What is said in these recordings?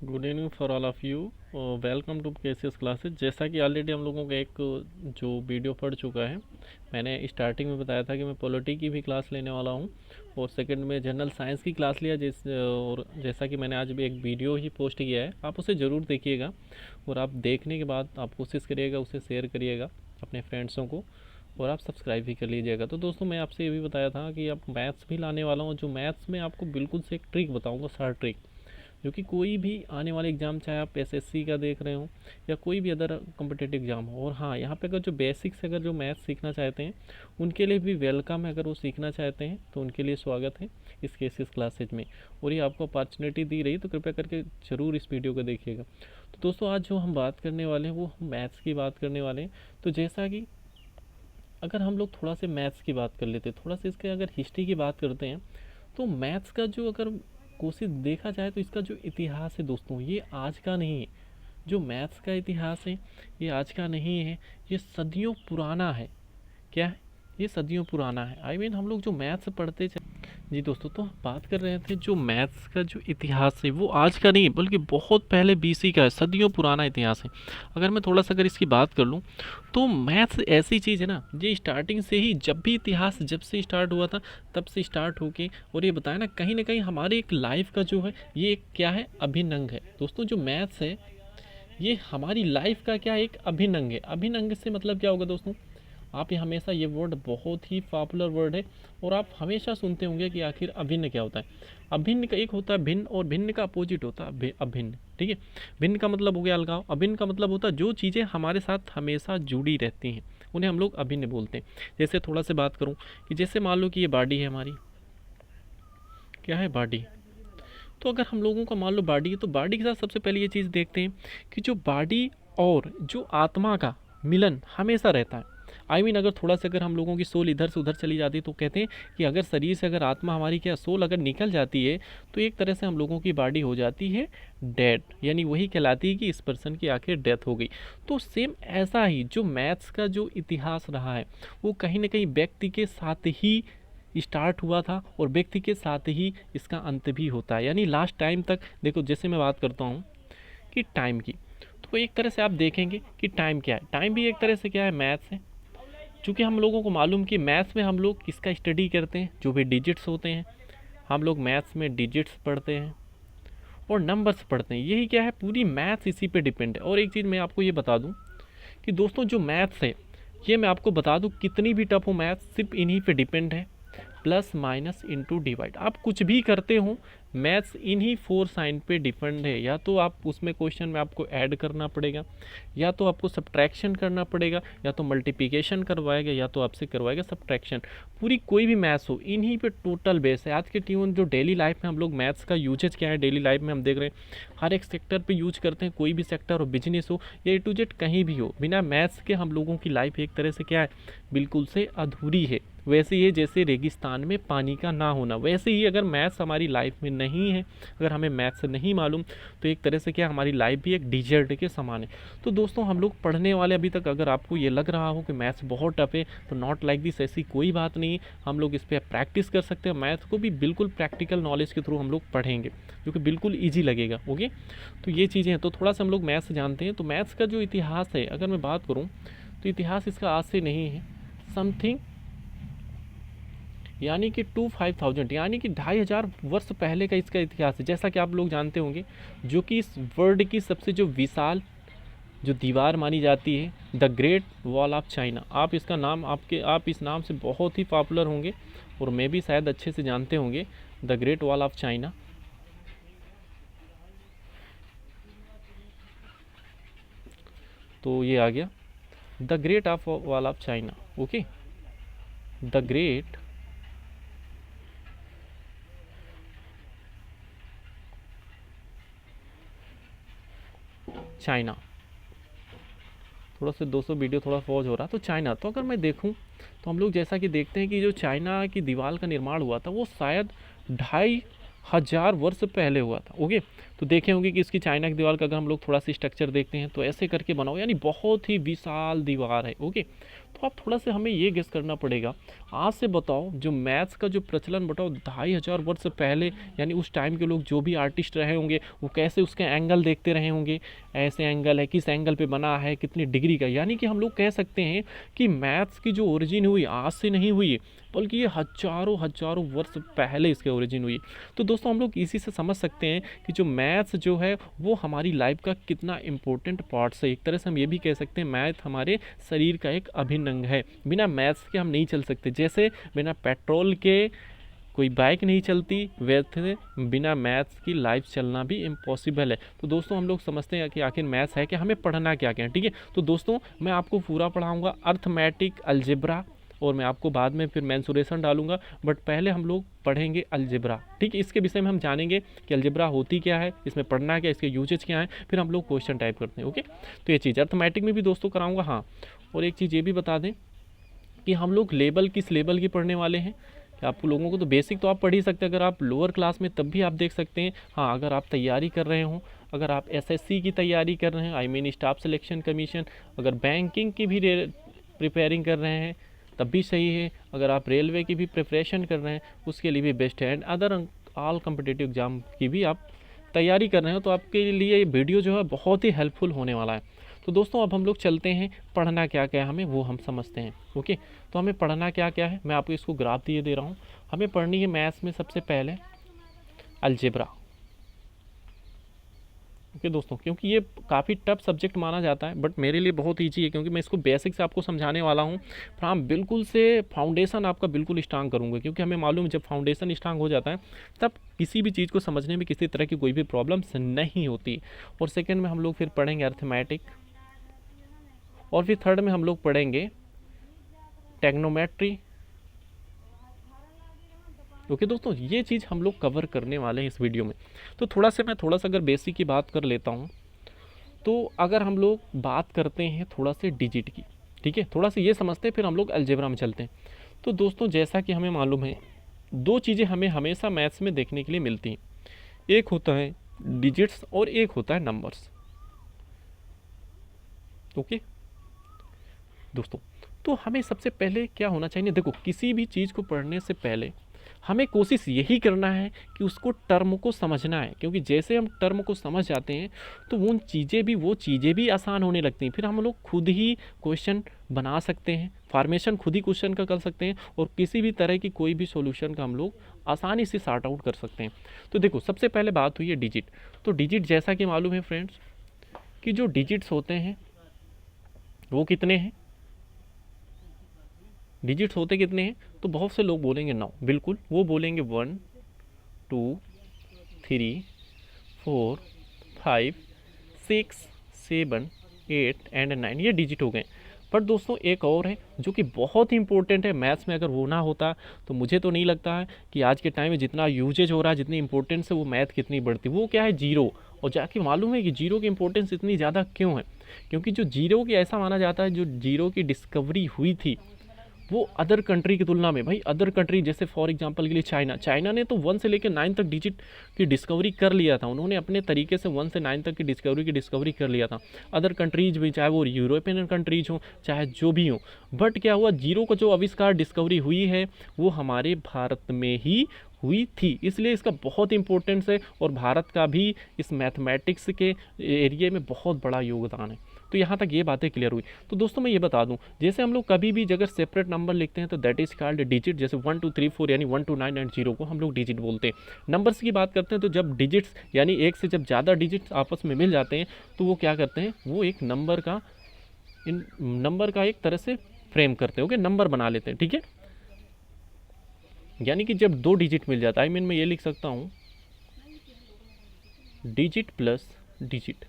Good evening for all of you. Welcome to KCS classes. जैसा कि already हम लोगों का एक जो वीडियो पढ़ चुका है, मैंने स्टार्टिंग में बताया था कि मैं पॉलिटी की भी क्लास लेने वाला हूं और सेकंड में जनरल साइंस की क्लास लिया। और जैसा कि मैंने आज भी एक वीडियो ही पोस्ट किया है, आप उसे ज़रूर देखिएगा और आप देखने के बाद आप कोशिश करिएगा उसे शेयर करिएगा अपने फ्रेंड्सों को और आप सब्सक्राइब भी कर लीजिएगा। तो दोस्तों, मैं आपसे ये भी बताया था कि आप मैथ्स भी लाने वाला हूँ, जो मैथ्स में आपको बिल्कुल से एक ट्रिक बताऊँगा, शॉर्ट ट्रिक, जो कि कोई भी आने वाले एग्ज़ाम, चाहे आप एसएससी का देख रहे हो या कोई भी अदर कॉम्पिटिटिव एग्ज़ाम हो। और हाँ, यहाँ पे अगर जो बेसिक्स अगर जो मैथ्स सीखना चाहते हैं उनके लिए भी वेलकम है। अगर वो सीखना चाहते हैं तो उनके लिए स्वागत है इस केसेस क्लासेज में, और ये आपको अपॉर्चुनिटी दी रही, तो कृपया करके ज़रूर इस वीडियो को देखिएगा। तो दोस्तों, आज जो हम बात करने वाले हैं वो मैथ्स की बात करने वाले हैं। तो जैसा कि अगर हम लोग थोड़ा से मैथ्स की बात कर लेते हैं, थोड़ा सा इसके अगर हिस्ट्री की बात करते हैं, तो मैथ्स का जो अगर कोशिश देखा जाए तो इसका जो इतिहास है दोस्तों, ये आज का नहीं है। जो मैथ्स का इतिहास है ये आज का नहीं है, ये सदियों पुराना है। क्या है? ये सदियों पुराना है। हम लोग जो मैथ्स पढ़ते थे जी दोस्तों, तो हम बात कर रहे थे जो मैथ्स का जो इतिहास है वो आज का नहीं है, बल्कि बहुत पहले बीसी का है, सदियों पुराना इतिहास है। अगर मैं थोड़ा सा अगर इसकी बात कर लूँ, तो मैथ्स ऐसी चीज़ है ना, ये स्टार्टिंग से ही, जब भी इतिहास जब से स्टार्ट हुआ था तब से स्टार्ट होके, और ये बताया ना कहीं हमारे एक लाइफ का जो है ये एक क्या है, अभिन्न अंग है। दोस्तों, जो मैथ्स है ये हमारी लाइफ का क्या, एक अभिन्न अंग है। अभिन्न अंग से मतलब क्या होगा दोस्तों, आप ये हमेशा, ये वर्ड बहुत ही पॉपुलर वर्ड है और आप हमेशा सुनते होंगे कि आखिर अभिन्न क्या होता है। अभिन्न का एक होता है भिन्न, और भिन्न का अपोजिट होता है अभिन्न। ठीक है, भिन्न का मतलब हो गया अलगाव, अभिन्न का मतलब होता है जो चीज़ें हमारे साथ हमेशा जुड़ी रहती हैं उन्हें हम लोग अभिन्न बोलते हैं। जैसे थोड़ा सा बात करूँ कि जैसे मान लो कि ये बॉडी है हमारी, क्या है, बॉडी। तो अगर हम लोगों का मान लो बॉडी है, तो बॉडी के साथ सबसे पहले ये चीज़ देखते हैं कि जो बॉडी और जो आत्मा का मिलन हमेशा रहता है। अगर थोड़ा सा अगर हम लोगों की सोल इधर से उधर चली जाती है, तो कहते हैं कि अगर शरीर से अगर आत्मा हमारी, क्या, सोल अगर निकल जाती है, तो एक तरह से हम लोगों की बॉडी हो जाती है डेड, यानी वही कहलाती है कि इस पर्सन की आखिर डेथ हो गई। तो सेम ऐसा ही जो मैथ्स का जो इतिहास रहा है वो कहीं ना कहीं व्यक्ति के साथ ही स्टार्ट हुआ था और व्यक्ति के साथ ही इसका अंत भी होता है, यानी लास्ट टाइम तक। देखो, जैसे मैं बात करता हूँ कि टाइम की, तो एक तरह से आप देखेंगे कि टाइम क्या है, टाइम भी एक तरह से क्या है, मैथ्स है। चूँकि हम लोगों को मालूम कि मैथ्स में हम लोग किसका स्टडी करते हैं, जो भी डिजिट्स होते हैं, हम लोग मैथ्स में डिजिट्स पढ़ते हैं और नंबर्स पढ़ते हैं। यही क्या है, पूरी मैथ्स इसी पे डिपेंड है। और एक चीज़ मैं आपको ये बता दूँ कि दोस्तों, जो मैथ्स है ये मैं आपको बता दूँ, कितनी भी टफ हो मैथ्स, सिर्फ इन्हीं पे डिपेंड है, प्लस माइनस इंटू डिवाइड। आप कुछ भी करते हो, मैथ्स इन्हीं 4 साइन पे डिपेंड है। या तो आप उसमें क्वेश्चन में आपको ऐड करना पड़ेगा, या तो आपको सब्ट्रैक्शन करना पड़ेगा, या तो मल्टीप्लिकेशन करवाएगा, या तो आपसे करवाएगा सब्ट्रैक्शन। पूरी कोई भी मैथ्स हो, इन्हीं पे टोटल बेस है। आज के ट्यून जो डेली लाइफ में हम लोग मैथ्स का यूजेज क्या है, डेली लाइफ में हम देख रहे हैं हर एक सेक्टर पे यूज करते हैं। कोई भी सेक्टर हो, बिजनेस हो या ए टू जेड कहीं भी हो, बिना मैथ्स के हम लोगों की लाइफ एक तरह से क्या है, बिल्कुल से अधूरी है। वैसे ही जैसे रेगिस्तान में पानी का ना होना, वैसे ही अगर मैथ्स हमारी लाइफ में नहीं है, अगर हमें मैथ्स नहीं मालूम, तो एक तरह से क्या, हमारी लाइफ भी एक डिजर्ट के समान है। तो दोस्तों, हम लोग पढ़ने वाले, अभी तक अगर आपको ये लग रहा हो कि मैथ्स बहुत टफ है, तो नॉट लाइक दिस, ऐसी कोई बात नहीं है। हम लोग इस पर प्रैक्टिस कर सकते हैं। मैथ्स को भी बिल्कुल प्रैक्टिकल नॉलेज के थ्रू हम लोग पढ़ेंगे, जो कि बिल्कुल ईजी लगेगा। ओके, तो ये चीज़ें हैं। तो थोड़ा सा हम लोग मैथ्स जानते हैं। तो मैथ्स का जो इतिहास है, अगर मैं बात करूँ, तो इतिहास इसका आज से नहीं है, समथिंग यानी कि 25,000, यानी कि 2,500 वर्ष पहले का इसका इतिहास है। जैसा कि आप लोग जानते होंगे, जो कि इस वर्ल्ड की सबसे जो विशाल जो दीवार मानी जाती है, the great wall of China. आप इसका नाम, आप इस नाम से बहुत ही पॉपुलर होंगे और मैं भी शायद अच्छे से जानते होंगे, the great wall of China. तो ये आ गया the great of wall of China. Okay, the great China. थोड़ा सा 200 वीडियो थोड़ा पॉज हो रहा। तो चाइना, तो अगर मैं देखूं, तो हम लोग जैसा कि देखते हैं कि जो चाइना की दीवार का निर्माण हुआ था वो शायद 2,500 वर्ष पहले हुआ था। ओके, तो देखे होंगे कि इसकी चाइना की दीवार का अगर हम लोग थोड़ा सा स्ट्रक्चर देखते हैं तो ऐसे करके बना हुआ, यानी बहुत ही विशाल दीवार है। ओके, तो आप थोड़ा सा हमें ये गेस करना पड़ेगा। आज से बताओ जो मैथ्स का जो प्रचलन बताओ 2500 वर्ष पहले, यानी उस टाइम के लोग जो भी आर्टिस्ट रहे होंगे वो कैसे उसके एंगल देखते रहे होंगे, ऐसे एंगल है, किस एंगल पे बना है, कितनी डिग्री का। यानी कि हम लोग कह सकते हैं कि मैथ्स की जो ओरिजिन हुई आज से नहीं हुई, बल्कि ये हजारों हजारों वर्ष पहले इसके ओरिजिन हुई। तो दोस्तों हम लोग इसी से समझ सकते हैं कि जो मैथ्स जो है वो हमारी लाइफ का कितना इम्पोर्टेंट पार्ट है। एक तरह से हम ये भी कह सकते हैं मैथ हमारे शरीर का एक अभिन्न अंग है। बिना मैथ्स के हम नहीं चल सकते, जैसे बिना पेट्रोल के कोई बाइक नहीं चलती, वैसे बिना मैथ्स की लाइफ चलना भी इम्पॉसिबल है। तो दोस्तों हम लोग समझते हैं कि आखिर मैथ्स है कि हमें पढ़ना क्या क्या है। ठीक है, तो दोस्तों मैं आपको पूरा पढ़ाऊँगा अर्थमेटिक, अलजेब्रा, और मैं आपको बाद में फिर मेंसुरेशन डालूंगा, बट पहले हम लोग पढ़ेंगे अलजेब्रा। ठीक है, इसके विषय में हम जानेंगे कि अलजेब्रा होती क्या है, इसमें पढ़ना क्या, इसके यूजेज क्या है, फिर हम लोग क्वेश्चन टाइप करते हैं। ओके, तो ये चीज़ अर्थमेटिक में भी दोस्तों कराऊंगा। हाँ, और एक चीज़ ये भी बता दें कि हम लोग लेवल किस लेवल की पढ़ने वाले हैं। कि आप लोगों को तो बेसिक तो आप पढ़ ही सकते हैं, अगर आप लोअर क्लास में तब भी आप देख सकते हैं। हाँ, अगर आप तैयारी कर रहे हो, अगर आप एसएससी की तैयारी कर रहे हैं, I mean staff selection commission, अगर बैंकिंग की भी प्रिपेयरिंग कर रहे हैं तब भी सही है, अगर आप रेलवे की भी प्रिपरेशन कर रहे हैं उसके लिए भी बेस्ट है, and other all competitive exam की भी आप तैयारी कर रहे हो तो आपके लिए ये वीडियो जो है बहुत ही हेल्पफुल होने वाला है। तो दोस्तों अब हम लोग चलते हैं, पढ़ना क्या क्या है हमें वो हम समझते हैं। ओके, तो हमें पढ़ना क्या क्या है, मैं आपको इसको ग्राफ दिए दे रहा हूँ। हमें पढ़नी है मैथ्स में सबसे पहले अलजेब्रा। ओके दोस्तों, क्योंकि ये काफ़ी टफ सब्जेक्ट माना जाता है, बट मेरे लिए बहुत ईजी है, क्योंकि मैं इसको बेसिक से आपको समझाने वाला हूँ। फिर हम बिल्कुल से फाउंडेशन आपका बिल्कुल स्ट्रांग करूँगा, क्योंकि हमें मालूम है जब फाउंडेशन स्ट्रांग हो जाता है तब किसी भी चीज़ को समझने में किसी तरह की कोई भी प्रॉब्लम्स नहीं होती। और सेकेंड में हम लोग फिर पढ़ेंगे अर्थमेटिक, और फिर थर्ड में हम लोग पढ़ेंगे टेक्नोमेट्री। ओके दोस्तों, ये चीज़ हम लोग कवर करने वाले हैं इस वीडियो में। तो थोड़ा सा अगर बेसिक की बात कर लेता हूँ, तो अगर हम लोग बात करते हैं थोड़ा से डिजिट की, ठीक है, थोड़ा सा ये समझते हैं, फिर हम लोग अलजेब्रा में चलते हैं। तो दोस्तों जैसा कि हमें मालूम है दो चीज़ें हमें हमेशा मैथ्स में देखने के लिए मिलती हैं, एक होता है डिजिट्स और एक होता है नंबर्स। ओके दोस्तों, तो हमें सबसे पहले क्या होना चाहिए, देखो किसी भी चीज़ को पढ़ने से पहले हमें कोशिश यही करना है कि उसको टर्म को समझना है, क्योंकि जैसे हम टर्म को समझ जाते हैं तो वो चीज़ें भी आसान होने लगती हैं। फिर हम लोग खुद ही क्वेश्चन बना सकते हैं, फॉर्मेशन खुद ही क्वेश्चन का कर सकते हैं, और किसी भी तरह की कोई भी सॉल्यूशन का हम लोग आसानी से सॉर्ट आउट कर सकते हैं। तो देखो सबसे पहले बात हुई है डिजिट। तो डिजिट जैसा कि मालूम है फ्रेंड्स कि जो डिजिट्स होते हैं वो कितने हैं, डिजिट्स होते कितने हैं, तो बहुत से लोग बोलेंगे 9, बिल्कुल वो बोलेंगे 1 2 3 4 5 6 7 8 एंड 9, ये डिजिट हो गए। पर दोस्तों एक और है जो कि बहुत ही इंपॉर्टेंट है मैथ्स में, अगर वो ना होता तो मुझे तो नहीं लगता है कि आज के टाइम में जितना यूजेज हो रहा है, जितनी इंपॉर्टेंस है वो मैथ कितनी बढ़ती। वो क्या है, जीरो। और जाके मालूम है कि जीरो की इंपॉर्टेंस इतनी ज़्यादा क्यों है, क्योंकि जो जीरो की ऐसा माना जाता है, जो जीरो की डिस्कवरी हुई थी वो अदर कंट्री की तुलना में, भाई अदर कंट्री जैसे फॉर एग्जांपल के लिए चाइना ने तो 1 से लेकर 9 तक डिजिट की डिस्कवरी कर लिया था, उन्होंने अपने तरीके से 1 से 9 तक की डिस्कवरी कर लिया था। अदर कंट्रीज भी, चाहे वो यूरोपियन कंट्रीज हो चाहे जो भी हो, बट क्या हुआ, जीरो का जो आविष्कार डिस्कवरी हुई है वो हमारे भारत में ही हुई थी, इसलिए इसका बहुत इंपॉर्टेंस है, और भारत का भी इस मैथमेटिक्स के एरिए में बहुत बड़ा योगदान है। तो यहाँ तक ये बातें क्लियर हुई। तो दोस्तों मैं ये बता दूं, जैसे हम लोग कभी भी अगर सेपरेट नंबर लिखते हैं तो दैट इज कॉल्ड डिजिट, जैसे 1 2 3 4 यानी 1 2 9 एंड 0 को हम लोग डिजिट बोलते हैं। नंबर्स की बात करते हैं तो जब डिजिट्स यानी एक से जब ज़्यादा डिजिट्स आपस में मिल जाते हैं तो वो क्या करते हैं, वो एक नंबर का एक तरह से फ्रेम करते हैं, ओके, नंबर बना लेते हैं। ठीक है, यानी कि जब 2 डिजिट मिल जाता है, आई मीन मैं ये लिख सकता हूँ डिजिट प्लस डिजिट,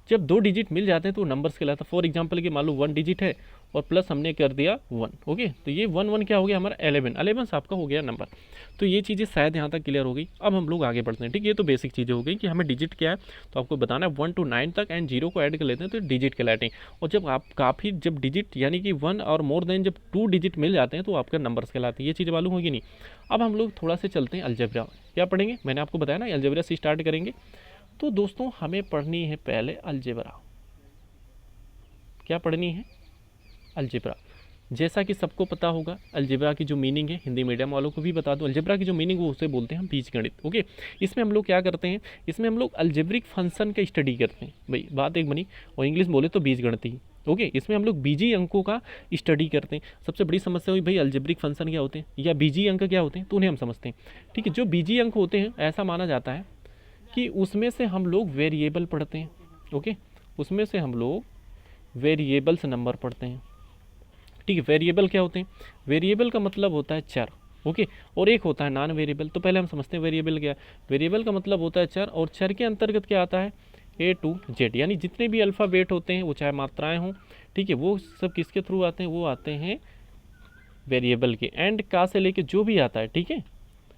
जब 2 डिजिट मिल जाते हैं तो नंबर्स कहलाता है। फॉर एग्जांपल कि मान लो 1 डिजिट है और प्लस हमने कर दिया 1, ओके, तो ये 1 1 क्या हो गया हमारा 11 आपका हो गया नंबर। तो ये चीज़ें शायद यहाँ तक क्लियर हो गई। अब हम लोग आगे बढ़ते हैं। ठीक है, ये तो बेसिक चीज़ें हो गई कि हमें डिजिट क्या है, तो आपको बताना है 1 to 9 तक एंड 0 को ऐड कर लेते हैं तो डिजिट कहलाते हैं। और जब डिजिट यानी कि 1 और मोर देन जब 2 डिजिट मिल जाते हैं तो आपका नंबर्स कहलाते हैं। ये चीज़ मालूम होगी नहीं। अब हम लोग थोड़ा से चलते हैं अलजेब्रा। क्या पढ़ेंगे, मैंने आपको बताया ना अलजेब्रा से स्टार्ट करेंगे। तो दोस्तों हमें पढ़नी है पहले अलजेब्रा। क्या पढ़नी है, अलजेब्रा। जैसा कि सबको पता होगा अलजेब्रा की जो मीनिंग है, हिंदी मीडियम वालों को भी बता दूं, अलजेब्रा की जो मीनिंग वो उसे बोलते हैं हम बीजगणित। ओके, इसमें हम लोग क्या करते हैं, इसमें हम लोग अलजेब्रिक फंक्शन का स्टडी करते हैं। भाई बात एक बनी, और इंग्लिश बोले तो बीजगणित ही। ओके, इसमें हम लोग बीजी अंकों का स्टडी करते हैं। सबसे बड़ी समस्या हुई भाई अलजेब्रिक फंक्शन क्या होते हैं या बीजी अंक क्या होते हैं, तो उन्हें हम समझते हैं। ठीक है, जो बीजी अंक होते हैं ऐसा माना जाता है कि उसमें से हम लोग वेरिएबल पढ़ते हैं। ओके, उसमें से हम लोग वेरिएबल्स नंबर पढ़ते हैं। ठीक है, वेरिएबल क्या होते हैं, वेरिएबल का मतलब होता है चर। ओके, और एक होता है नॉन वेरिएबल। तो पहले हम समझते हैं वेरिएबल क्या है। वेरिएबल का मतलब होता है चर, और चर के अंतर्गत क्या आता है, A to Z, यानी जितने भी अल्फ़ाबेट होते हैं वो चाहे मात्राएं हों, ठीक है, वो सब किसके थ्रू आते हैं, वो आते हैं वेरिएबल के। एंड का से लेके जो भी आता है, ठीक है,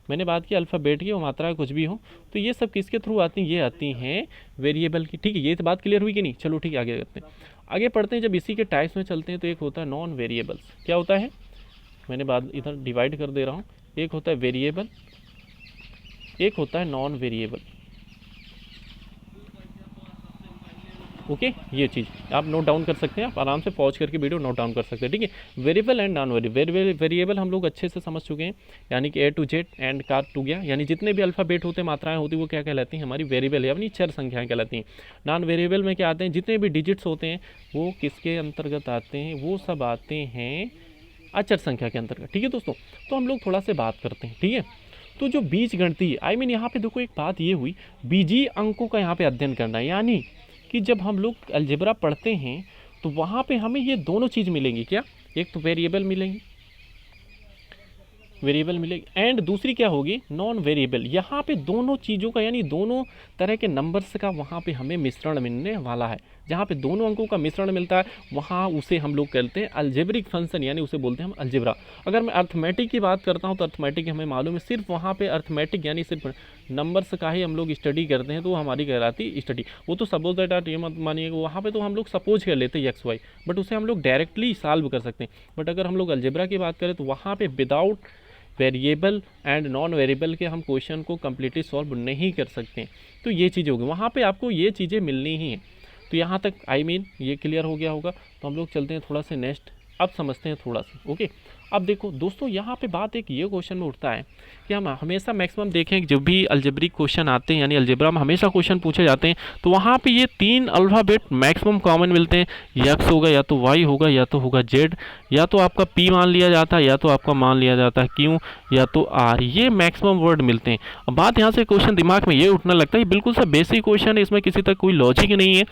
मैंने बात की अल्फ़ाबेट की और मात्रा कुछ भी हो, तो ये सब किसके थ्रू आती हैं, ये आती हैं वेरिएबल की। ठीक है, ये तो बात क्लियर हुई कि नहीं। चलो ठीक है, आगे करते हैं, आगे पढ़ते हैं। जब इसी के टाइप्स में चलते हैं तो एक होता है नॉन वेरिएबल्स। क्या होता है, मैंने बात इधर डिवाइड कर दे रहा हूँ। एक होता है वेरिएबल, एक होता है नॉन वेरिएबल। ओके, ये चीज़ आप नोट डाउन कर सकते हैं, आप आराम से पॉज करके वीडियो नोट डाउन कर सकते हैं। ठीक है, variable and non variable. Variable हम लोग अच्छे से समझ चुके हैं, यानी कि A to Z एंड का टू गया, यानी जितने भी अल्फ़ाबेट होते हैं, मात्राएं होती हैं, वो क्या कहलाती हैं, हमारी वेरिएबल यानी चर संख्याएं कहलाती हैं। नॉन वेरिएबल में क्या आते हैं, जितने भी डिजिट्स होते हैं वो किसके अंतर्गत आते हैं, वो सब आते हैं अचर संख्या के अंतर्गत। ठीक है दोस्तों, तो हम लोग थोड़ा से बात करते हैं। ठीक है, तो जो बीज गणितीय यहाँ पे देखो एक बात ये हुई, बीजी अंकों का यहाँ पे अध्ययन करना है, यानी कि जब हम लोग अलजेब्रा पढ़ते हैं तो वहाँ पे हमें ये दोनों चीज़ मिलेंगी। क्या, एक तो वेरिएबल मिलेंगी, वेरिएबल मिलेगी, एंड दूसरी क्या होगी, नॉन वेरिएबल। यहाँ पे दोनों चीज़ों का यानी दोनों तरह के नंबर्स का वहाँ पे हमें मिश्रण मिलने वाला है। जहाँ पे दोनों अंकों का मिश्रण मिलता है वहाँ उसे हम लोग कहते हैं अलजेब्रिक फंक्शन, यानी उसे बोलते हैं हम अलजेब्रा। अगर मैं अर्थमेटिक की बात करता हूँ तो अर्थमेटिक हमें मालूम है, सिर्फ वहाँ पे अर्थमेटिक यानी सिर्फ नंबर्स का ही हम लोग स्टडी करते हैं, तो हमारी कहलाती स्टडी। वो तो सपोज दैट आर, ये मत मानिएगा, वहाँ पे तो हम लोग सपोज कर लेते हैं XY, बट उसे हम लोग डायरेक्टली सॉल्व कर सकते हैं। बट अगर हम लोग अलजेब्रा की बात करें तो वहाँ पे without variable and non variable के हम क्वेश्चन को कम्प्लीटली सॉल्व नहीं कर सकते। तो ये चीज़ होगी, वहाँ पे आपको ये चीज़ें मिलनी ही हैं। तो यहाँ तक ये क्लियर हो गया होगा। तो हम लोग चलते हैं थोड़ा सा नेक्स्ट, अब समझते हैं थोड़ा सा। ओके, अब देखो दोस्तों, यहाँ पे बात एक ये क्वेश्चन में उठता है कि हम हमेशा मैक्सिमम देखें जब भी अलजेब्रिक क्वेश्चन आते हैं, यानी अलजेब्रा में हमेशा क्वेश्चन पूछे जाते हैं, तो वहाँ पे ये 3 अल्फ़ाबेट मैक्सिमम कॉमन मिलते हैं। X होगा, या तो Y होगा, या तो होगा Z, या तो आपका P मान लिया जाता है, या तो आपका मान लिया जाता है Q, या तो R। ये मैक्सिमम वर्ड मिलते हैं। अब बात यहाँ से क्वेश्चन दिमाग में ये उठने लगता है, बिल्कुल सा बेसिक क्वेश्चन है, इसमें किसी तक कोई लॉजिक नहीं है।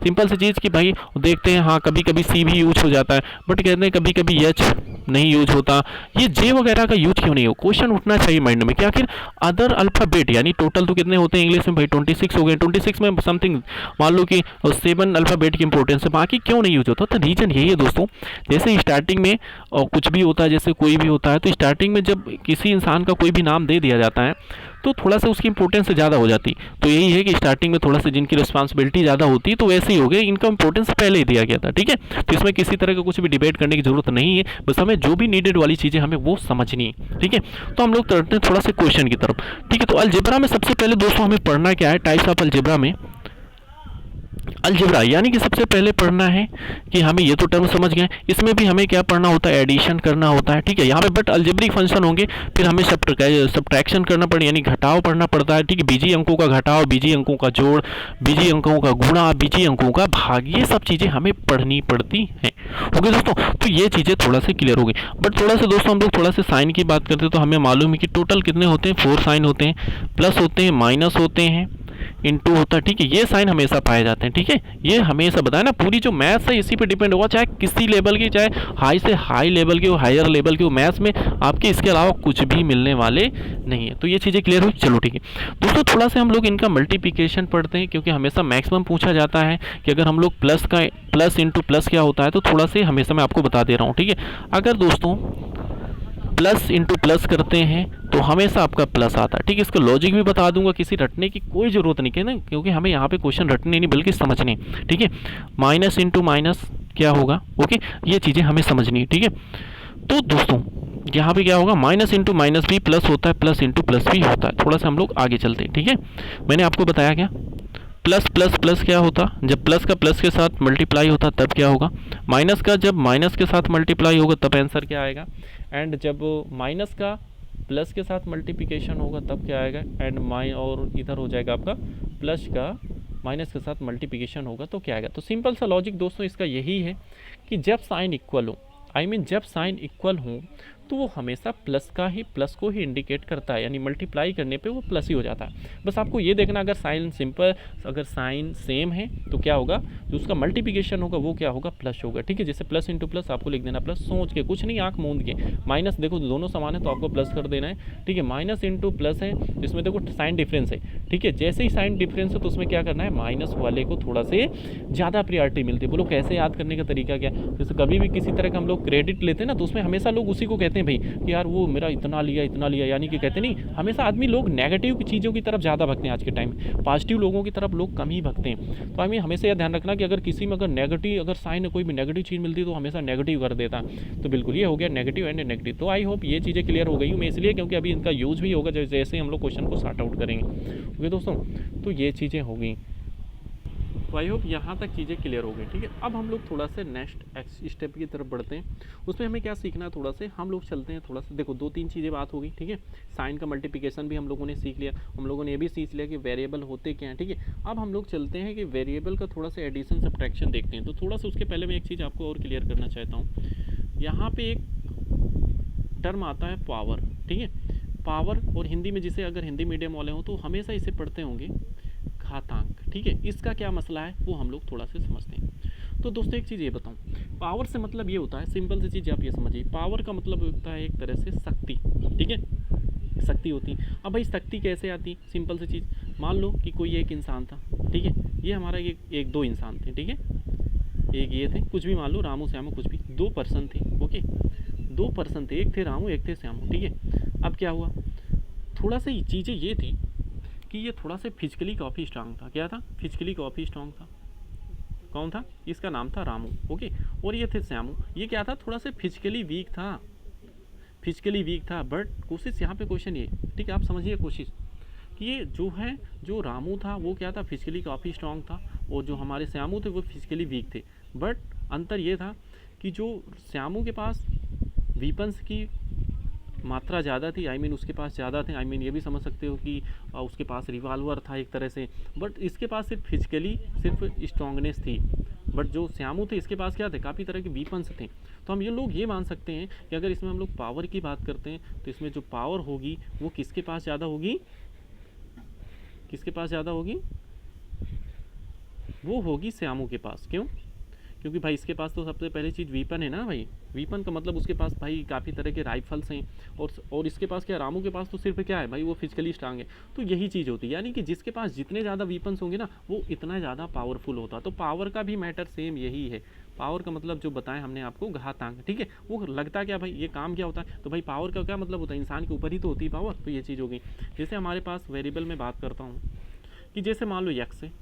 सिंपल सी चीज़ कि भाई देखते हैं, हाँ कभी कभी C भी यूज हो जाता है, बट कहते हैं कभी कभी H नहीं यूज होता, ये J वगैरह का यूज क्यों नहीं हो। क्वेश्चन उठना चाहिए माइंड में कि आखिर अदर अल्फ़ाबेट, यानी टोटल तो कितने होते हैं इंग्लिश में भाई 26 हो गए, 26 में समथिंग मान लो कि 7 अल्फ़ाबेट की इंपॉर्टेंस है, बाकी क्यों नहीं यूज होता। तो रीजन यही है दोस्तों, जैसे स्टार्टिंग में कुछ भी होता है, जैसे कोई भी होता है, तो स्टार्टिंग में जब किसी इंसान का कोई भी नाम दे दिया जाता है तो थोड़ा सा उसकी इंपॉर्टेंस ज़्यादा हो जाती। तो यही है कि स्टार्टिंग में थोड़ा सा जिनकी रिस्पांसिबिलिटी ज़्यादा होती है तो वैसे ही हो गए, इनका इंपॉर्टेंस पहले ही दिया गया था। ठीक है, तो इसमें किसी तरह का कुछ भी डिबेट करने की जरूरत नहीं है, बस हमें जो भी नीडेड वाली चीज़ें हमें वो समझनी है। ठीक है, तो हम लोग चलते हैं थोड़ा सा क्वेश्चन की तरफ। ठीक है, तो अलजेब्रा में सबसे पहले दोस्तों हमें पढ़ना क्या है, टाइप्स ऑफ अलजेब्रा में अलजेब्रा, यानी कि सबसे पहले पढ़ना है कि हमें ये तो टर्म समझ गए, इसमें भी हमें क्या पढ़ना होता है, एडिशन करना होता है। ठीक है, यहाँ पे बट अलजेब्रिक फंक्शन होंगे, फिर हमें सब्ट्रैक्शन करना पड़े, यानी घटाव पढ़ना पड़ता है। ठीक है, बीजी अंकों का घटाव, बीजी अंकों का जोड़, बीजी अंकों का गुणा, बीजी अंकों का भाग, ये सब चीज़ें हमें पढ़नी पड़ती हैं। ओके दोस्तों, तो ये चीज़ें थोड़ा सा क्लियर हो गई। बट थोड़ा सा दोस्तों हम लोग थोड़ा सा साइन की बात करते हैं तो हमें मालूम है कि टोटल कितने होते हैं, 4 साइन होते हैं, प्लस होते हैं, माइनस होते हैं, इनटू होता है। ठीक है, ये साइन हमेशा पाए जाते हैं। ठीक है, ये हमेशा बताया ना, पूरी जो मैथ्स है इसी पे डिपेंड होगा, चाहे किसी लेवल की, चाहे हाई से हाई लेवल की हो, हायर लेवल की हो, मैथ्स में आपके इसके अलावा कुछ भी मिलने वाले नहीं है। तो ये चीज़ें क्लियर हुई। चलो ठीक है दोस्तों, थोड़ा सा हम लोग इनका मल्टीप्लिकेशन पढ़ते हैं, क्योंकि हमेशा मैक्सिमम पूछा जाता है कि अगर हम लोग प्लस इंटू प्लस क्या होता है, तो थोड़ा से हमेशा मैं आपको बता दे रहा हूँ। ठीक है, अगर दोस्तों प्लस इंटू प्लस करते हैं तो हमेशा आपका प्लस आता है। ठीक है, इसका लॉजिक भी बता दूंगा, किसी रटने की कोई ज़रूरत नहीं है ना, क्योंकि हमें यहाँ पे क्वेश्चन रटने नहीं बल्कि समझने। ठीक है, माइनस इंटू माइनस क्या होगा, ओके, ये चीज़ें हमें समझनी है। ठीक है, तो दोस्तों यहाँ पे क्या होगा, माइनस इंटू माइनस भी प्लस होता है, प्लस इंटू प्लस भी होता है। थोड़ा सा हम लोग आगे चलते हैं। ठीक है, मैंने आपको बताया क्या, प्लस प्लस प्लस क्या होता, जब प्लस का प्लस के साथ मल्टीप्लाई होता तब क्या होगा, माइनस का जब माइनस के साथ मल्टीप्लाई होगा तब आंसर क्या आएगा, एंड जब माइनस का प्लस के साथ मल्टीप्लिकेशन होगा तब क्या आएगा, एंड और इधर हो जाएगा आपका प्लस का माइनस के साथ मल्टीप्लिकेशन होगा तो क्या आएगा। तो सिंपल सा लॉजिक दोस्तों इसका यही है कि जब साइन इक्वल हो, जब साइन इक्वल हो तो वो हमेशा प्लस को ही इंडिकेट करता है, यानी मल्टीप्लाई करने पे वो प्लस ही हो जाता है। बस आपको ये देखना, अगर साइन सेम है तो क्या होगा, जो उसका मल्टीप्लिकेशन होगा वो क्या होगा, प्लस होगा। ठीक है, जैसे प्लस इंटू प्लस आपको लिख देना प्लस, सोच के, कुछ नहीं, आंख मूंद के। माइनस देखो दोनों समान है तो आपको प्लस कर देना है। ठीक है, माइनस इंटू प्लस है, इसमें देखो साइन डिफरेंस है। ठीक है, जैसे ही साइन डिफरेंस है तो उसमें क्या करना है, माइनस वाले को थोड़ा से ज़्यादा प्रियॉरिटी मिलती है। बोलो कैसे याद करने का तरीका क्या, जैसे कभी भी किसी तरह का हम लोग क्रेडिट लेते हैं ना, तो उसमें हमेशा लोग उसी को कहते हैं भाई कि यार वो मेरा इतना लिया, यानी कि कहते नहीं, हमेशा आदमी लोग नेगेटिव चीज़ों की तरफ ज़्यादा भगते हैं आज के टाइम में, पॉजिटिव लोगों की तरफ लोग कम ही भगते हैं। तो हमें हमेशा यह ध्यान रखना कि अगर किसी में अगर साइन है, कोई भी नेगेटिव चीज़ मिलती है तो हमेशा नेगेटिव कर देता। तो बिल्कुल ये हो गया नेगेटिव एंड नेगेटिव। तो आई होप ये चीज़ें क्लियर हो गई हूँ मैं, इसलिए क्योंकि अभी इनका यूज़ भी होगा जैसे हम लोग क्वेश्चन को सॉर्ट आउट करेंगे। ओके दोस्तों, तो ये चीज़ें हो गई। तो आई होप यहाँ तक चीज़ें क्लियर हो गई। ठीक है, अब हम लोग थोड़ा से नेक्स्ट स्टेप की तरफ बढ़ते हैं। उसमें हमें क्या सीखना है, थोड़ा से हम लोग चलते हैं थोड़ा सा, देखो 2-3 चीज़ें बात हो गई। ठीक है, साइन का मल्टीप्लिकेशन भी हम लोगों ने सीख लिया, हम लोगों ने ये भी सीख लिया कि वेरिएबल होते क्या हैं। ठीक है, अब हम लोग चलते हैं कि वेरिएबल का थोड़ा सा एडिशन सब्ट्रैक्शन देखते हैं। तो थोड़ा सा उसके पहले मैं एक चीज़ आपको और क्लियर करना चाहता हूँ। यहाँ पे एक टर्म आता है पावर। ठीक है, पावर, और हिंदी में जिसे अगर हिंदी मीडियम वाले हों तो हमेशा इसे पढ़ते होंगे घातांक। ठीक है, इसका क्या मसला है वो हम लोग थोड़ा से समझते हैं। तो दोस्तों एक चीज़ ये बताऊं, पावर से मतलब ये होता है, सिंपल सी चीज़ आप ये समझिए, पावर का मतलब होता है एक तरह से शक्ति। ठीक है, शक्ति होती है। अब भाई शक्ति कैसे आती, सिंपल सी चीज़, मान लो कि कोई एक इंसान था। ठीक है, ये हमारा एक दो इंसान थे। ठीक है, एक ये थे, कुछ भी मान लो, रामू श्यामू, कुछ भी, 2 पर्सन थे। ओके, 2 पर्सन थे, एक थे रामू एक थे श्यामू। ठीक है, अब क्या हुआ, थोड़ा सा चीज़ें ये थी कि ये थोड़ा से फिजिकली काफ़ी स्ट्रांग था। क्या था, फिजिकली काफ़ी स्ट्रांग था। कौन था, इसका नाम था रामू। ओके, और ये थे श्यामू, ये क्या था, थोड़ा से फिजिकली वीक था। बट कोशिश यहाँ पे क्वेश्चन ये, ठीक है, आप समझिए कोशिश कि ये जो है, जो रामू था वो क्या था, फिजिकली काफ़ी स्ट्रांग था, और जो हमारे श्यामू थे वो फिजिकली वीक थे। बट अंतर ये था कि जो श्यामू के पास वीपन्स की मात्रा ज़्यादा थी, उसके पास ज़्यादा थे, ये भी समझ सकते हो कि उसके पास रिवॉल्वर था एक तरह से, बट इसके पास सिर्फ फिजिकली सिर्फ स्ट्रांगनेस थी। बट जो श्यामू थे इसके पास क्या थे, काफ़ी तरह के वीपन्स थे। तो हम ये लोग ये मान सकते हैं कि अगर इसमें हम लोग पावर की बात करते हैं तो इसमें जो पावर होगी वो किसके पास ज़्यादा होगी, वो होगी श्यामू के पास। क्यों, क्योंकि भाई इसके पास तो सबसे पहली चीज़ वीपन है ना भाई, वीपन का मतलब उसके पास भाई काफ़ी तरह के राइफल्स हैं, और इसके पास क्या, रामू के पास तो सिर्फ क्या है भाई, वो फिजिकली स्ट्रांग है। तो यही चीज़ होती है, यानी कि जिसके पास जितने ज़्यादा वीपन्स होंगे ना वो इतना ज़्यादा पावरफुल होता। तो पावर का भी मैटर सेम यही है। पावर का मतलब जो बताएं हमने आपको घातांक। ठीक है, वो लगता क्या भाई, ये काम क्या होता है, तो भाई पावर का क्या मतलब होता है, इंसान के ऊपर ही तो होती है पावर। तो ये चीज़ होगी। जैसे हमारे पास वेरिएबल में बात करता हूँ कि जैसे मान लो यक्स है।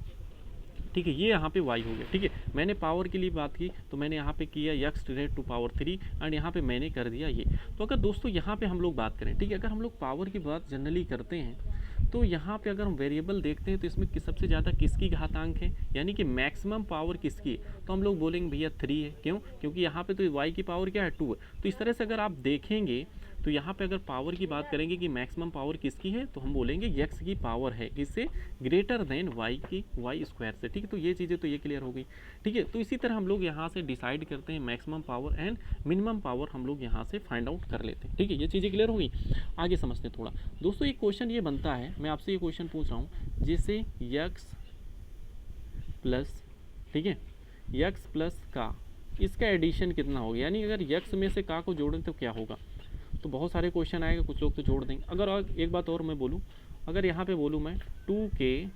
ठीक है, ये यहाँ पे y हो गया। ठीक है, मैंने पावर के लिए बात की तो मैंने यहाँ पे किया x टू पावर 3, एंड यहाँ पे मैंने कर दिया ये। तो अगर दोस्तों यहाँ पे हम लोग बात करें, ठीक है, अगर हम लोग पावर की बात जनरली करते हैं तो यहाँ पे अगर हम वेरिएबल देखते हैं तो इसमें सबसे ज़्यादा किसकी घातांक है, यानी कि मैक्सिमम पावर किसकी है, तो हम लोग बोलेंगे भैया 3 है। क्यों, क्योंकि यहाँ पे तो y की पावर क्या है, 2 है। तो इस तरह से अगर आप देखेंगे तो यहाँ पे अगर पावर की बात करेंगे कि मैक्सिमम पावर किसकी है, तो हम बोलेंगे x की पावर है, किससे, ग्रेटर देन y स्क्वायर से। ठीक है, तो ये चीज़ें तो ये क्लियर हो गई। ठीक है, तो इसी तरह हम लोग यहाँ से डिसाइड करते हैं maximum power and minimum power, हम लोग यहाँ से फाइंड आउट कर लेते हैं। ठीक है, ये चीज़ें क्लियर हो गई। आगे समझते हैं थोड़ा दोस्तों। एक क्वेश्चन ये बनता है, मैं आपसे ये क्वेश्चन पूछ रहा हूँ, जैसे x प्लस, ठीक है, x प्लस का, इसका एडिशन कितना होगा, यानी अगर x में से का को जोड़ें तो क्या होगा। तो बहुत सारे क्वेश्चन आएगा, कुछ लोग तो जोड़ देंगे। अगर और एक बात और मैं बोलूँ, अगर यहाँ पे बोलूँ मैं 2k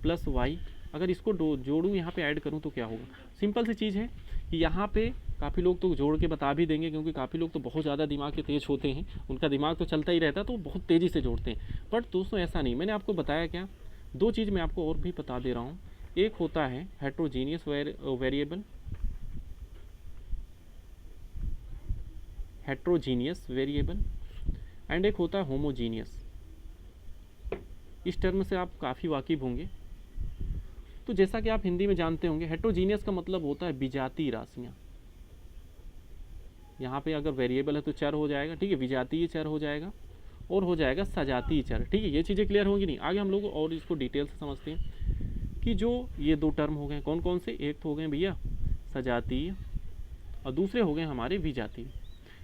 प्लस y, अगर इसको जोड़ूँ यहाँ पे ऐड करूँ तो क्या होगा। सिंपल सी चीज़ है कि यहाँ पे काफ़ी लोग तो जोड़ के बता भी देंगे, क्योंकि काफ़ी लोग तो बहुत ज़्यादा दिमाग के तेज़ होते हैं, उनका दिमाग तो चलता ही रहता है, तो बहुत तेज़ी से जोड़ते हैं। बट दोस्तों ऐसा नहीं, मैंने आपको बताया क्या, 2 चीज़ मैं आपको और भी बता दे रहा हूँ। एक होता है हेट्रोजीनियस वेरिएबल, एंड एक होता है होमोजीनियस। इस टर्म से आप काफ़ी वाकिफ़ होंगे, तो जैसा कि आप हिंदी में जानते होंगे, हेट्रोजीनियस का मतलब होता है विजातीय राशियाँ। यहाँ पे अगर वेरिएबल है तो चर हो जाएगा, ठीक है, विजातीय चर हो जाएगा और हो जाएगा सजातीय चर, ठीक है। ये चीज़ें क्लियर होंगी नहीं, आगे हम लोग और इसको डिटेल से समझते हैं कि जो ये दो टर्म हो गए कौन कौन से, एक तो हो गए भैया सजातीय और दूसरे हो गए हमारे विजातीय,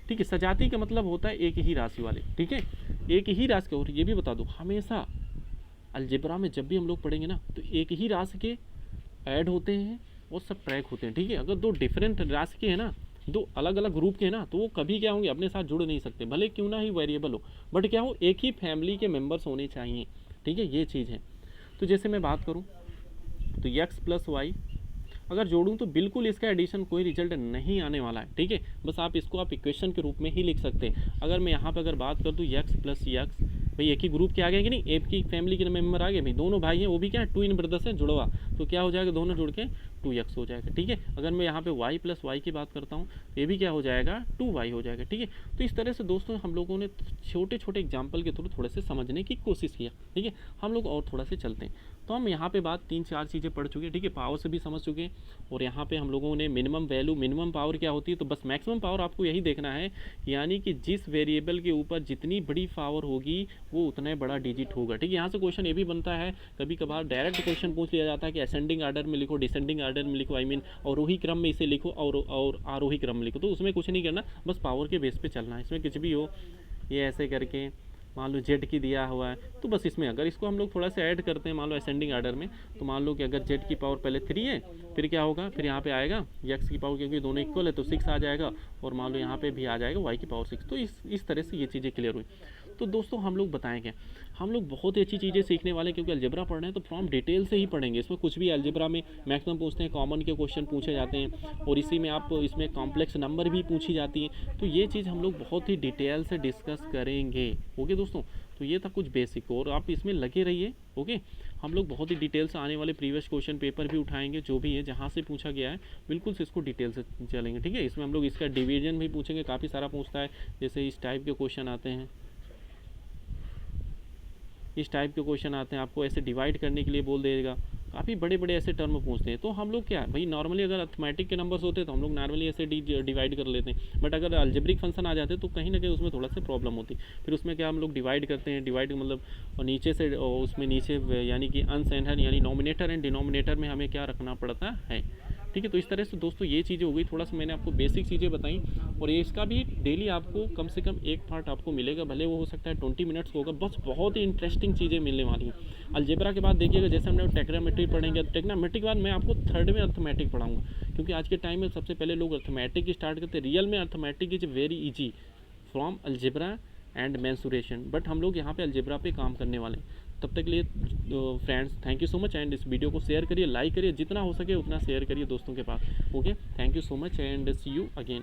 ठीक है। सजातीय का मतलब होता है एक ही राशि वाले, ठीक है, एक ही राशि के। और ये भी बता दो, हमेशा अलजेब्रा में जब भी हम लोग पढ़ेंगे ना तो एक ही राशि के ऐड होते हैं और सब ट्रैक होते हैं, ठीक है। अगर दो डिफरेंट राशि के हैं ना, दो अलग अलग ग्रुप के हैं ना, तो वो कभी क्या होंगे, अपने साथ जुड़ नहीं सकते, भले क्यों ना ही वेरिएबल हो, बट क्या हो, एक ही फैमिली के मेंबर्स होने चाहिए, ठीक है, ये चीज़ है। तो जैसे मैं बात करूँ तो x प्लस वाई अगर जोड़ूँ तो बिल्कुल इसका एडिशन कोई रिजल्ट नहीं आने वाला है, ठीक है। बस आप इसको आप इक्वेशन के रूप में ही लिख सकते हैं। अगर मैं यहाँ पे अगर बात कर दूँ x प्लस एक्स, भाई एक ही ग्रुप के आ गए कि नहीं, एक की फैमिली के मेंबर आ गए, भाई दोनों भाई हैं, वो भी क्या है, ट्विन ब्रदर्स हैं, जुड़वा, तो क्या हो जाएगा, दोनों जुड़ के 2x हो जाएगा, ठीक है। अगर मैं यहाँ पे y प्लस वाई की बात करता हूँ, ये भी क्या हो जाएगा, 2y हो जाएगा, ठीक है। तो इस तरह से दोस्तों हम लोगों ने छोटे छोटे एग्जाम्पल के थ्रू थोड़े से समझने की कोशिश किया, ठीक है। हम लोग और थोड़ा से चलते हैं। तो हम यहाँ पे बात 3-4 चीज़ें पढ़ चुके हैं, ठीक है, पावर से भी समझ चुके हैं। और यहाँ पे हम लोगों ने मिनिमम वैल्यू, मिनिमम पावर क्या होती है, तो बस मैक्सिमम पावर आपको यही देखना है, यानी कि जिस वेरिएबल के ऊपर जितनी बड़ी पावर होगी वो उतना बड़ा डिजिट होगा, ठीक है। यहाँ से क्वेश्चन ये भी बनता है, कभी कभार डायरेक्ट क्वेश्चन पूछ लिया जाता है कि असेंडिंग आर्डर में लिखो, डिसेंडिंग आर्डर में लिखो, आई मीन अवरोही क्रम में इसे लिखो और आरोही क्रम में लिखो। तो उसमें कुछ नहीं करना, बस पावर के बेस पे चलना है, इसमें कुछ भी हो, ये ऐसे करके मान लो जेड की दिया हुआ है, तो बस इसमें अगर इसको हम लोग थोड़ा सा ऐड करते हैं, मान लो असेंडिंग आर्डर में, तो मान लो कि अगर जेड की पावर पहले 3 है, फिर क्या होगा, फिर यहाँ पे आएगा एक्स की पावर, क्योंकि दोनों इक्वल है तो 6 आ जाएगा, और मान लो यहाँ पे भी आ जाएगा वाई की पावर 6। तो इस तरह से ये चीज़ें क्लियर हुई। तो दोस्तों हम लोग बताएंगे, हम लोग बहुत ही अच्छी चीज़ें सीखने वाले हैं, क्योंकि अलजेब्रा पढ़ रहे हैं तो फ्रॉम डिटेल से ही पढ़ेंगे। इसमें कुछ भी अलजेब्रा में मैक्सिमम पूछते हैं, कॉमन के क्वेश्चन पूछे जाते हैं, और इसी में आप इसमें कॉम्प्लेक्स नंबर भी पूछी जाती है। तो ये चीज़ हम लोग बहुत ही डिटेल से डिस्कस करेंगे, ओके दोस्तों। तो ये था कुछ बेसिक, और आप इसमें लगे रहिए, ओके। हम लोग बहुत ही डिटेल से आने वाले प्रीवियस क्वेश्चन पेपर भी उठाएंगे, जो भी है जहाँ से पूछा गया है बिल्कुल से इसको डिटेल से चलेंगे, ठीक है। इसमें हम लोग इसका डिवीजन भी पूछेंगे, काफ़ी सारा पूछता है, जैसे इस टाइप के क्वेश्चन आते हैं, इस टाइप के क्वेश्चन आते हैं, आपको ऐसे डिवाइड करने के लिए बोल देगा, काफ़ी बड़े बड़े ऐसे टर्म पूछते हैं। तो हम लोग क्या भाई, नॉर्मली अगर अर्थमेटिक के नंबर्स होते हैं तो हम लोग नॉर्मली ऐसे डिवाइड कर लेते हैं, बट अगर अलजेब्रिक फंक्शन आ जाते हैं तो कहीं ना कहीं उसमें थोड़ा सा प्रॉब्लम होती है। फिर उसमें क्या हम लोग डिवाइड करते हैं, डिवाइड मतलब और नीचे से उसमें नीचे यानी कि अंश एंड हर यानी नॉमिनेटर एंड डिनोमिनेटर में हमें क्या रखना पड़ता है, ठीक है। तो इस तरह से दोस्तों ये चीज़ें हो गई, थोड़ा सा मैंने आपको बेसिक चीज़ें बताई, और ये इसका भी डेली आपको कम से कम एक पार्ट आपको मिलेगा, भले वो हो सकता है 20 मिनट्स होगा, बस बहुत ही इंटरेस्टिंग चीज़ें मिलने वाली हैं। अलजेब्रा के बाद देखिएगा, जैसे हमने टेक्नोमेट्री पढ़ेंगे, टेक्नोमेट्री के बाद मैं आपको थर्ड में अर्थमेटिक पढ़ाऊंगा, क्योंकि आज के टाइम में सबसे पहले लोग अर्थमेटिक स्टार्ट करते हैं। रियल में arithmetic is very easy from algebra and mensuration, but हम लोग यहाँ पे अलजेब्रा पे काम करने वाले हैं। तब तक के लिए friends, thank you so much, and इस वीडियो को शेयर करिए, लाइक करिए, जितना हो सके उतना शेयर करिए दोस्तों के पास, okay. Thank you so much and see you again.